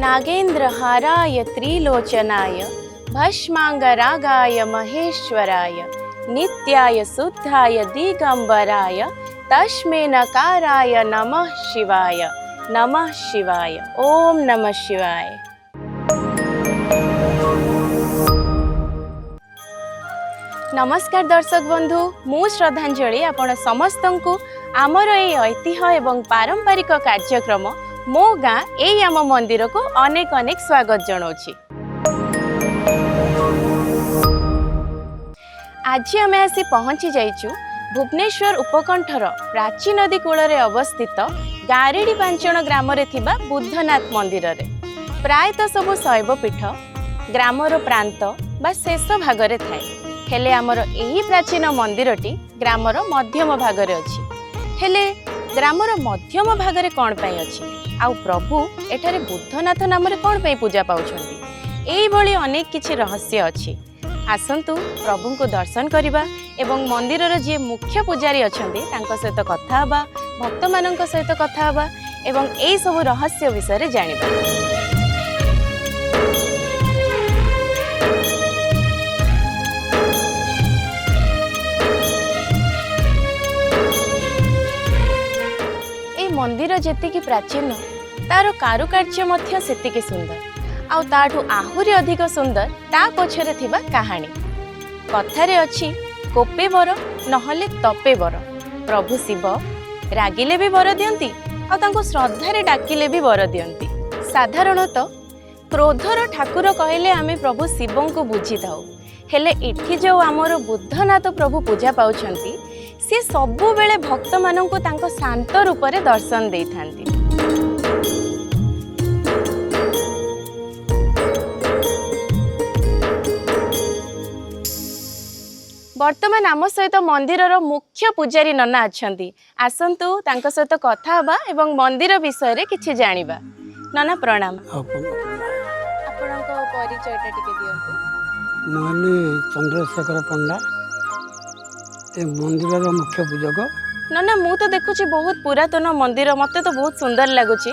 नागेन्द्रहाराय त्रिलोचनाय भस्मांगरागाय महेश्वराय नित्याय शुद्धाय दिगंबराय तस्मै नकाराय नमः शिवाय। नमः शिवाय। ओम नमः शिवाय। नमस्कार दर्शक बंधु, मु श्रद्धांजलि आपण समस्त को आमर ए ऐतिह्य एवं पारंपरिक कार्यक्रम मो गाँ ए आम मंदिर को अनेक अनेक स्वागत जनाऊँगी। आज आम आसी पहुँची जाइचु भुवनेश्वर उपकंठर प्राची नदी कूल अवस्थित गारेडी पांचण ग्राम थिबा बुद्धनाथ मंदिर रे। प्रायतः सबु शैवपीठ ग्रामर प्रांत बा शेष भागरे थाए, हेले आमर एही प्राचीन मंदिरटी ग्रामर मध्यम भागरे अछि। हेले ग्रामर मध्यम भागरे कोन पई अछि आउ प्रभु एठारे बुद्धनाथ नाम रे कोन पई पूजा पाउछंती, एई भली अनेक किछि रहस्य अछि। आसंतु प्रभु को दर्शन करबा एवं मंदिरर जे मुख्य पुजारी अछंती तांका सहित कथा हबा, भक्त मानक सहित कथा हबा एवं एई सब रहस्य विषय रे जानिबा। मंदिर जेतिकी प्राचीन तार कारुकार्य मध्य सेतिकी सुंदर, आउ ताठू आहुरी अधिक सुंदर ता पछरे थिबा कहानी। कथारे अछि कोपे बर नहले तपे बर। प्रभु शिव रागिले भी बर दियंती आ तांको श्रद्धारे डाकिले भी बर दियंती। साधारणतः क्रोधर ठाकुर कहले आमे प्रभु शिवं को बुझी थाउ, हेले इठी जो आमर बुद्धनाथ प्रभु पूजा पाउछंती सी सबु बेले भक्त माननकु तांको शांत रूप रे दर्शन देई थांती। वर्तमान आम सहित मंदिरर मुख्य पुजारी नना अछंती, आसंतु तांको सहित कथा हबा एवं मंदिर विषय रे किछि जानिबा। नना प्रणाम। आपनक परिचयटा टिके दियंतु। मोहनी चंद्रशेखर पंडा, ए मंदिरर मुख्य पूजक। नना मु तो देखुची बहुत पुरातन मंदिर, मते तो बहुत सुंदर लागुची।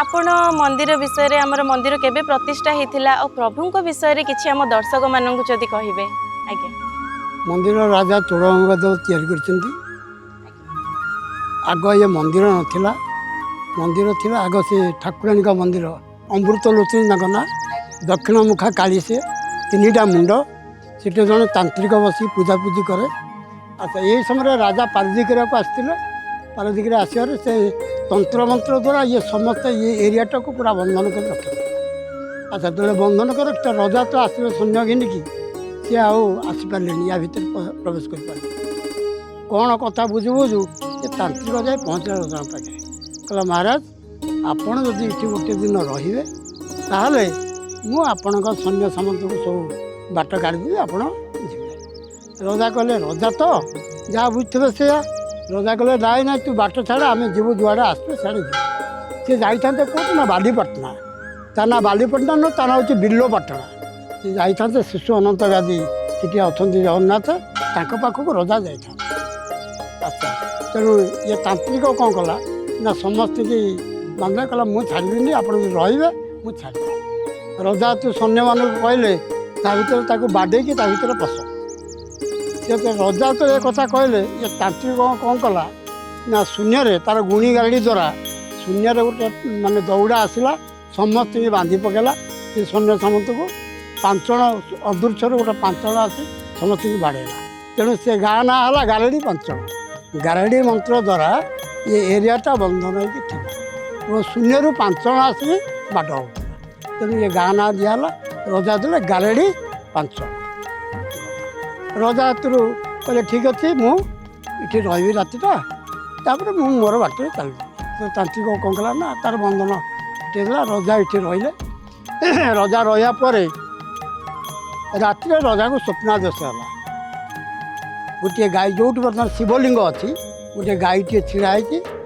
आपण मंदिर विषय रे हमर मंदिर केबे प्रतिष्ठा हेतिला और प्रभुंक विषय रे किछि हम दर्शक माननकु जदि कहिबे। आज्ञा। मंदिर राजा चोड़गंगादेव तैयारी करछंती। आग ये मंदिर नथिला, मंदिर थिला आग से ठाकुरानी का मंदिर अमृत लोचनी ना ना दक्षिण मुखा काली से तीनिटा मुंड सेटे जने तांत्रिक बसी पूजा पूजी करे। अच्छा ये समय राजा पारदी करा को आस्थिले, पारदी करे आसियार से तंत्र मंत्र द्वारा ये समस्त ये एरियाटा को पूरा बंधन कर रखे। अच्छा तो बंधन कर राजा तो आसवे सैन्य घिनी की सी आसपारे या भर प्रवेश कर कौन कथा बुझु बुझु ये तांत्रिक जाए पहुँचला राजा पाखे कहला महाराज आपड़ जदि ये गोटे दिन रे ताहले मु आपण सैन्य सामंत को सब बाट काढ़ी आपण जी। राजा कहले राजा तो जहाँ बुझे से राजा कहले नाई ना तू बाट छाड़ आम जीव जुआड़े आसू साड़े जी। सी जाते कौन ना बालीपटना, ता ना बालीपटना न ता ना हूँ बिल्लोपाटना। सी जाते शिशु अनंत गादी सीटी अच्छा जगन्नाथ पाखक रजा जाता। अच्छा तेणु ये तांत्रिक कौन कला ना समस्त की बांधा कला मुझे छाड़बी आप रे मुझे छाड़ी। रजा तू सैन्य मान कहले भर बाड़े कि पस सी रजा तो ये कथा कहले ये तांत्रिक कौन कला ना शून्य तार गुणी गाड़ी द्वारा शून्य गोटे माने दौड़ा आसला समस्त बांधी पकेला ये सैन्य सामंत को पांचण अदृश्य गोटे पांचण आसी समस्त बाड़ेला। तेणु से गाँ ना है गारेडी पांचण। गारेडी मंत्र द्वारा ये एरियाटा बंधन हो शून्य पांचण आसी बाट हो। तेणु ये गाँ ना दिहला रजा देले गारेडी पांचण। रजा हाथ कहले ठीक अच्छे मुझे रही रातिटा तापर मु मोर बाटे चल। तांत्रिक कौन कला ना तार बंधन उठेला रजा ये रही। रजा रहा राति रजा को स्वप्नादेश है गोटे गाई जो बर्तमान शिवलिंग अच्छी गोटे गाई टे छिड़ा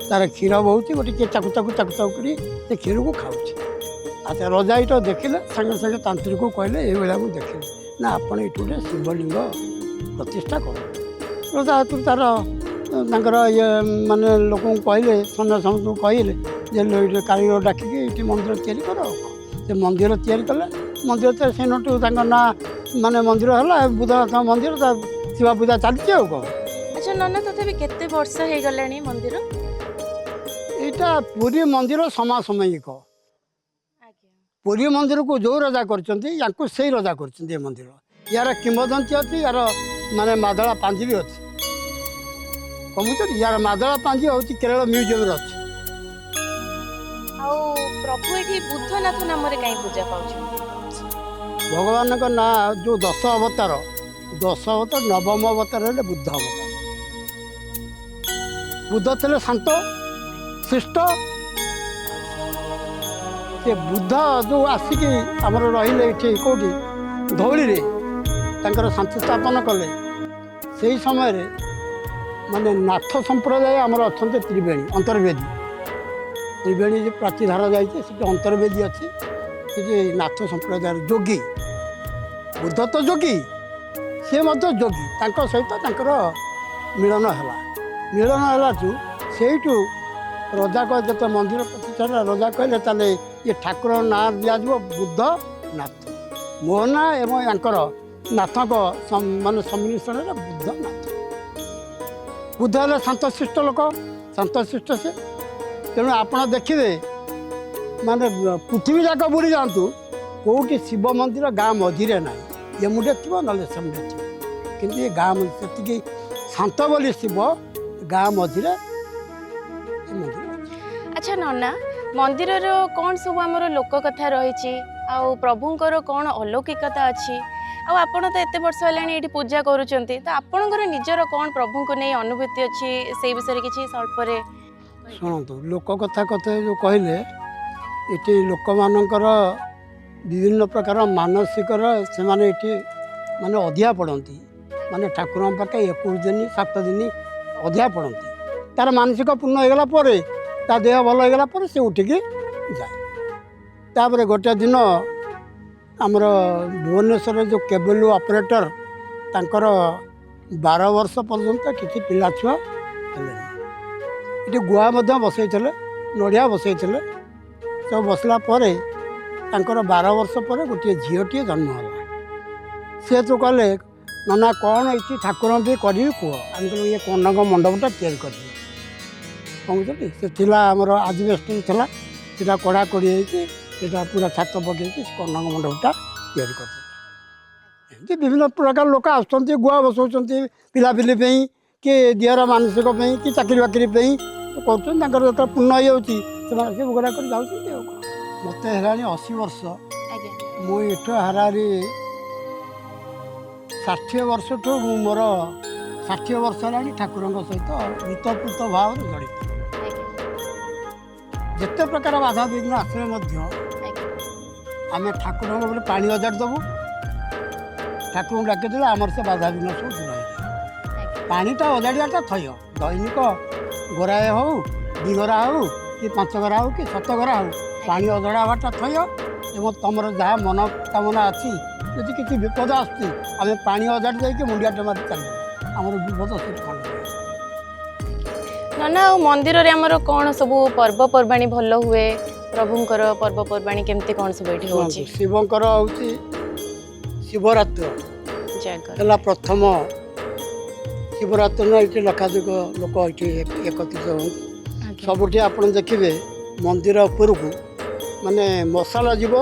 तार क्षीर बहुत गोटे चाकू चाकू चाकू चाकू कर क्षीर को खाऊ। अच्छा रजा ये देखिले सागे सागे तांत्रिक को कहले ये मुझे देखिले ना आपण ये गोटे शिवलिंग प्रतिष्ठा कर। रजा हाथ तार ये माने लोक कहले सैन्य समस्त कहले जे कारीगर डाकिकी ये मंदिर तैयारी कर से मंदिर तैयारी कले मंदिर तो से नटू ना माने मंदिर है बुद्धनाथ मंदिर शिवा पूजा चलती आ कौन अच्छा नना तथापि केते वर्ष हे गलानी मंदिर यहाँ पुरी मंदिर समासामयिक पुरी मंदिर को जो रजा कर रजा कर मंदिर यार किंवदंती अच्छी यार माने मादला पांजी भी अच्छी कमुच यार मादला पांजी हूँ केरल म्यूजियम अच्छी प्रभु ये बुद्धनाथ नाम कहीं पूजा पाँच भगवान का ना जो 10 अवतार नवम अवतार है बुद्ध अवतार बुद्ध थे शांत शिष्ट से बुद्ध जो आसिकी आमर रही कौटी धौली शांति स्थापन कले से ही समय माने नाथ संप्रदाय आमर अच्छा त्रिवेणी अंतर्वेदी त्रिवेणी जो प्राचीधार जाइए अंतर्वेदी अच्छी नाथ संप्रदाय जोगी बुद्ध तो जोगी सी जोगी सहित मिलन है मिलन है से रजा कह जो मंदिर प्रतिष्ठा रजा कहले ताले ये ठाकुर ना दिज्व बुद्ध नाथ मो ना एवं यांकर नाथक मान सम्मिश्रण बुद्ध नाथ बुद्ध है शांतशिष्ट लोक शांतशिष्ट से तेणु आप देखिए माने पृथ्वी जाक बुरी जातु कौटी शिव मंदिर गाँ मझीरे ना ये मुझे थी ना से मुझे थी कि ये गाँ से शांत बोली शिव गाँ मझीरे मंदिर। अच्छा नना मंदिर कौन सब आमर लोक कथा रही प्रभुंर कौन अलौकिकता अच्छी आपण तो एत वर्ष है पूजा करुँच तो आपणकर निजर कौन प्रभु को नहीं अनुभूति अच्छी से विषय किसी स्वल्पे शुणु लोक कथा कथे जो कहले ये लोक मानकर विभिन्न प्रकार मानसिक से माने अधिया पड़ती माने ठाकुर पाखे 21 दिन 7 दिन अधिया पड़ती तार मानसिक पूर्ण होगला ता देह भल होगला से उठिकी जाए तापर गोटे दिन आमर भुवनेश्वर जो केबल ऑपरेटर तांकर 12 वर्ष पर्यंत किसी पिला छुआ ये गुआ बसई नड़िया बसई सब बसला 12 वर्ष पर गोटे झीटी जन्म है सी तो कहले नना कौन ये ठाकुर भी करी कह आम कह ये कनक मंडपटा तैयारी कर कौन से आमर आजबेस्टर था सीटा कड़ा कड़ी होता पूरा छात पकई कनक मंडपटा तैयारी कर विभिन्न प्रकार लोक आसुँच गुआ बसाऊँ पिलापिली कि दिहर मानसिक कि चाकरी बाकरी कर पूर्ण हो गुड़ा कर जाऊँ मत है 80 वर्ष मुठ हारारी 60 वर्ष ठू मोर 60 वर्ष है ठाकुर सहित ऋतपूत भाव जड़ित जिते प्रकार बाधा विघ्न आसे आम ठाकुर पानी अजाड़ देवु ठाकुर डाकिदे आमर से बाधा विघ्न सब दूर हो पाटा अजाड़ियाटा थय दैनिक गोराए हो 2 गरा हो कि 5 गरा हो कि 7 गरा हो पानी अजड़ाटा थय एवं तुम जहाँ मनोकामना अच्छी यदि किसी विपद आसती आम पानी अजाड़ी जाकि मुंडिया मारी चलो आम विपद से कौन नना मंदिर रे हमर कौन सब पर्वपर्वाणी भल हुए प्रभुंकर पर्वपर्वाणी केमती कौन सब ये हो शिवंकर हूँ शिवरात्र है प्रथम शिवरात्र ये लक्षाधिक लोक ये एकत्रित हूँ सबुठी आप देखिए मंदिर उपरक माने मसाला जीव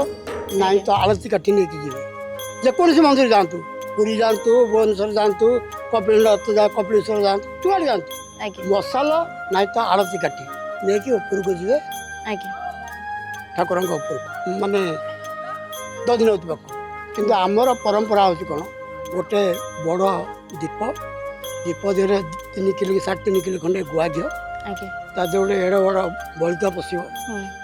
ना तो आलती काटी नहीं जी जेकोसी मंदिर जातु पुरी जातु भुवनेश्वर जातु कपिलेश्वर जातु जुआड़े जातु मसाला ना तो आलती काटी नहीं कि उपरक जी ठाकुर माने दधिनवती पाक कि आमर परंपरा हूँ कौन गोटे बड़ दीप दीप देहरे 3 किलो कि 3.5 किलो खंडे गुआ घी ता गोटे एड़ बड़ बलिता पशु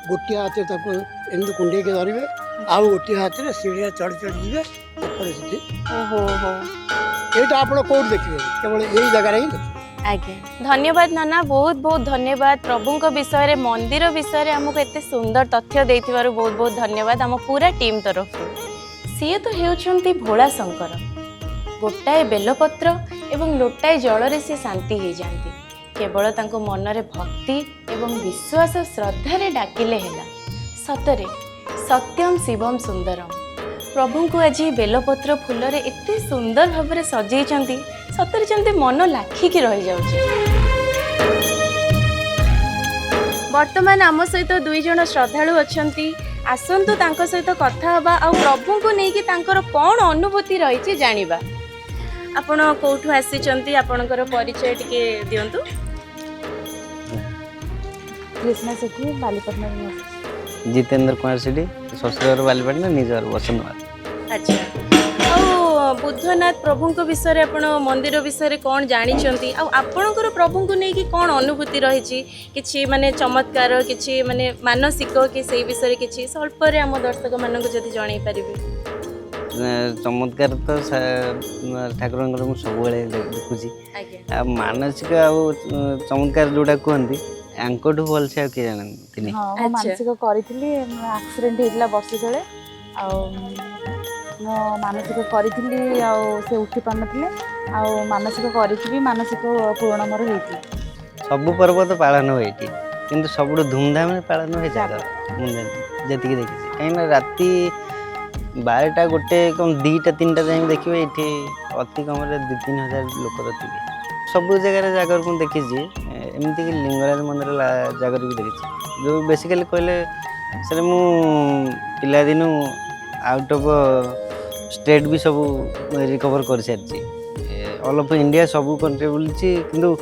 गोटे हाथ एमती कुंडे धरवे आउ गोटे हाथ में सीढ़ी चढ़ी चढ़ी जी यहाँ आप कौट देखिए केवल यही जगह ही देखिए आज्ञा धन्यवाद नाना बहुत बहुत धन्यवाद प्रभु विषय रे मंदिर विषय रे हमको एते सुंदर तथ्य देथिबारु बहुत बहुत धन्यवाद आम पूरा टीम तरफ सी तो हेउछंती भोला शंकर गोटाए बेलपत्र एवं लोटाए जल रे से शांति हो जाती केवल तांको मन रे भक्ति एवं विश्वास श्रद्धा रे डाकिले हैला सतरे सत्यम शिवम सुंदरम प्रभु को आज बेलपत्र फूल एते सुंदर भाव में सजाई सतरे जमी मन लाखिकी रही जाऊँ। वर्तमान आम सहित दुई जन श्रद्धालु अच्छा आसतु तांको सहित कथा हवा आ प्रभु को लेकिन तांकर कौन अनुभूति रही जानिबा। आपण कोठु आसी आपणकर परिचय टिके दियंतु। कृष्णा सेठी बालीपटना जितेंद्र कुमार सेठी ससुर बालीपटना निजर वसंतवार। अच्छा आ बुद्धनाथ प्रभु विषय रे आपण मंदिर विषय कौन जानी आपणकर प्रभु को लेकिन कौन अनुभूति रही कि माने चमत्कार कि माने मानसिक कि से विषय किसी स्वल्प आम दर्शक मान जदि जन पारे। चमत्कार तो ठाकुर मुझे सब देखुची मानसिक चमत्कार जोटा कहती आंकठू भलसे किए जानती। हाँ मानसिक करी एक्सीडेंट होता वर्ष तले मानसिक करी से उठी पार ना मानसिक करी मानसिक पूर्ण मोर होती। सब पर्व तो पालन हुए किंतु सब धूमधाम पालन हुए जागर जी देखी कहीं राति 12टा गोटे कम 2टा 3टा जाए देखिए ये अति कम 2-3 हजार लोक थे सब जगह जागर को देखी एमती कि लिंगराज मंदिर जागर भी देखी जो बेसिकली कहले सर मु पिला दिनु आउट ऑफ स्टेट भी सब रिकवर कर सारी ऑल ऑफ इंडिया सब कंट्री बुली किंतु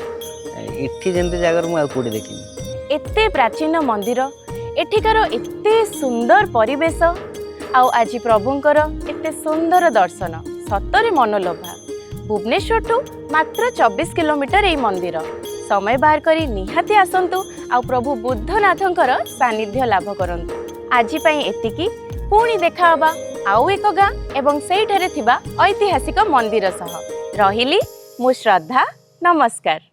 इठी जंते जागर मु कोठी देखिनी। एते प्राचीन मंदिर एठिकार एते सुंदर परिवेश आज प्रभुंकर एते सुंदर दर्शन सतरे मनलोभा। भुवनेश्वर ठू मात्र 24 किलोमीटर यही मंदिर समय बाहर करी निहाती आसंतु आ प्रभु बुद्धनाथंकर सानिध्य लाभ करंतु। आज पई एतिकी पुणी देखा हबा आउ एक गाँ एवं सेठारे थिबा ऐतिहासिक मंदिर सह रहिली मु श्रद्धा। नमस्कार।